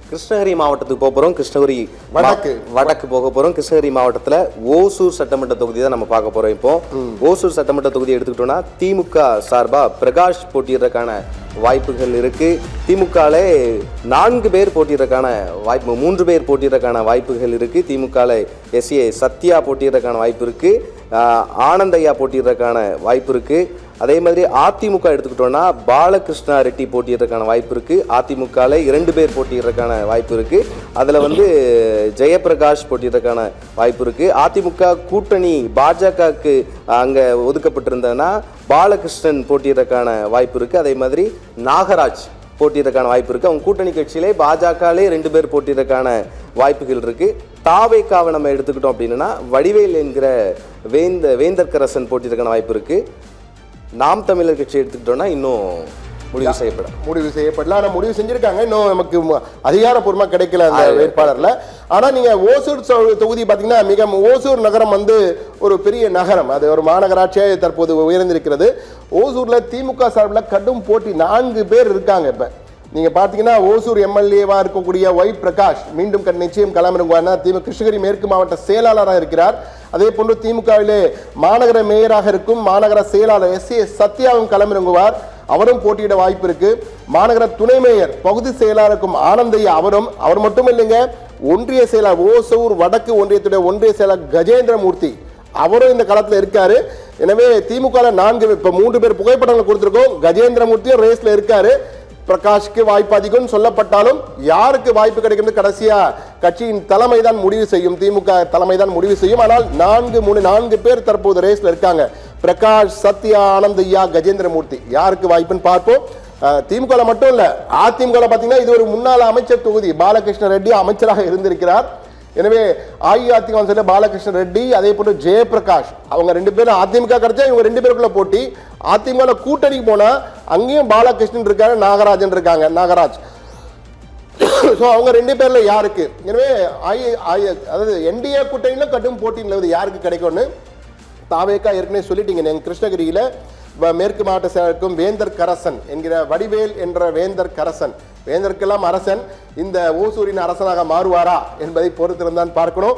கிருஷ்ணகிரி மாவட்டத்துக்கு போக போகிறோம். கிருஷ்ணகிரி வடக்கு போக போகிறோம். கிருஷ்ணகிரி மாவட்டத்தில் ஓசூர் சட்டமன்ற தொகுதி தான் நம்ம பார்க்க போகிறோம். இப்போ ஓசூர் சட்டமன்ற தொகுதி எடுத்துக்கிட்டோம்னா திமுக சார்பாக பிரகாஷ் போட்டியிடறதுக்கான வாய்ப்புகள் இருக்கு. திமுகல 4 பேர் போட்டியிடறதுக்கான வாய்ப்பு, 3 பேர் போட்டியிடறதுக்கான வாய்ப்புகள் இருக்கு. திமுகல எஸ்ஏ சத்யா போட்டியிடறதுக்கான வாய்ப்பு இருக்கு. ஆனந்தையா போட்டியிடறதுக்கான வாய்ப்பு இருக்கு. அதே மாதிரி அதிமுக எடுத்துக்கிட்டோம்னா பாலகிருஷ்ணா ரெட்டி போட்டியிடறதுக்கான வாய்ப்பு இருக்கு. அதிமுகல 2 பேர் போட்டியிடறதுக்கான வாய்ப்பு இருக்கு. அதுல ஜெயபிரகாஷ் போட்டியிடறதுக்கான வாய்ப்பு இருக்கு. அதிமுக கூட்டணி பாஜகவுக்கு அங்க ஒதுக்கப்பட்டிருந்ததுன்னா பாலகிருஷ்ணன் போட்டியிடறதுக்கான வாய்ப்பு இருக்கு. அதே மாதிரி நாகராஜ் போட்டியிடறதுக்கான வாய்ப்பு இருக்கு. அவங்க கூட்டணி கட்சியிலே பாஜகலே 2 பேர் போட்டியிடறதுக்கான வாய்ப்புகள் இருக்கு. தாவேக்காவை நம்ம எடுத்துக்கிட்டோம் அப்படின்னா வடிவேல் என்கிற வேந்தர்கரசன் போட்டியிடறதுக்கான வாய்ப்பு இருக்கு. நாம் தமிழர் கட்சி எடுத்துக்கிட்டோம்னா இன்னும் முடிவு செய்யப்படல. ஆனா முடிவு செஞ்சிருக்காங்க, இன்னும் நமக்கு அதிகாரப்பூர்வமா கிடைக்கல அந்த வேட்பாளர்ல. ஆனா நீங்க ஓசூர் தொகுதி பாத்தீங்கன்னா ஓசூர் நகரம் ஒரு பெரிய நகரம், அது ஒரு மாநகராட்சியாக தற்போது உயர்ந்திருக்கிறது. ஓசூர்ல திமுக சார்பில் கடும் போட்டி 4 பேர் இருக்காங்க. இப்ப நீங்க பாத்தீங்கன்னா ஓசூர் எம்எல்ஏவா இருக்கக்கூடிய ஒய் பிரகாஷ் மீண்டும் நிச்சயம் களமிறங்குவார். கிருஷ்ணகிரி மேற்கு மாவட்ட செயலாளராக இருக்கிறார். அதே போன்று திமுகவிலே மாநகர மேயராக இருக்கும் மாநகர செயலாளர் எஸ்ஏ சத்யாவும் களமிறங்குவார். அவரும் போட்டியிட வாய்ப்பு இருக்கு. மாநகர துணை மேயர் பகுதி செயலாளருக்கும் ஆனந்தையா அவர் மட்டும் இல்லைங்க, ஒன்றிய செயலாளர் ஓசூர் வடக்கு ஒன்றியத்துடைய ஒன்றிய செயலாளர் கஜேந்திரமூர்த்தி அவரும் இந்த களத்துல இருக்காரு. எனவே திமுக 3 பேர் புகைப்படங்கள் கொடுத்திருக்கோம். கஜேந்திரமூர்த்தியும் ரேஸ்ல இருக்காரு. பிரகாஷ்க்கு வாய்ப்பு அதிகம் சொல்லப்பட்டாலும் யாருக்கு வாய்ப்பு கிடைக்கும் கடைசியா கட்சியின் தலைமை தான் முடிவு செய்யும், திமுக தலைமை தான் முடிவு செய்யும். ஆனால் 4 பேர் தற்போது ரேஸ்ல இருக்காங்க. பிரகாஷ், சத்யா, ஆனந்தையா, கஜேந்திரமூர்த்தி. யாருக்கு வாய்ப்புன்னு பார்ப்போம். திமுக மட்டும் இல்ல, அதிமுக பாத்தீங்கன்னா இது ஒரு முன்னாள் அமைச்சர் தொகுதி. பாலகிருஷ்ண ரெட்டி அமைச்சராக இருந்திருக்கிறார். எனவே அஇஅதிமுக பாலகிருஷ்ண ரெட்டி, அதே போன்று ஜெயபிரகாஷ், அவங்க 2 பேரும் அதிமுக கிடைச்சா இவங்க 2 பேருக்குள்ள போட்டி. அதிமுக கூட்டணிக்கு போனா அங்கேயும் பாலகிருஷ்ணன் இருக்காரு, நாகராஜன் இருக்காங்க, நாகராஜ். அவங்க 2 பேர்ல யாருக்கு, எனவே அதாவது என்டிஏ கூட்டணியில கடும் போட்டியில் யாருக்கு கிடைக்கும்னு தாவேக்கா ஏற்கனவே சொல்லிட்டீங்க. கிருஷ்ணகிரியில மேற்கு மாவட்ட செயலருக்கும் வேந்தர்கரசன் என்கிற வடிவேல் என்ற வேந்தர்கரசன், வேந்தர்க்கெல்லாம் அரசன், இந்த ஓசூரின் அரசனாக மாறுவாரா என்பதை பொறுத்திருந்தான் பார்க்கணும்.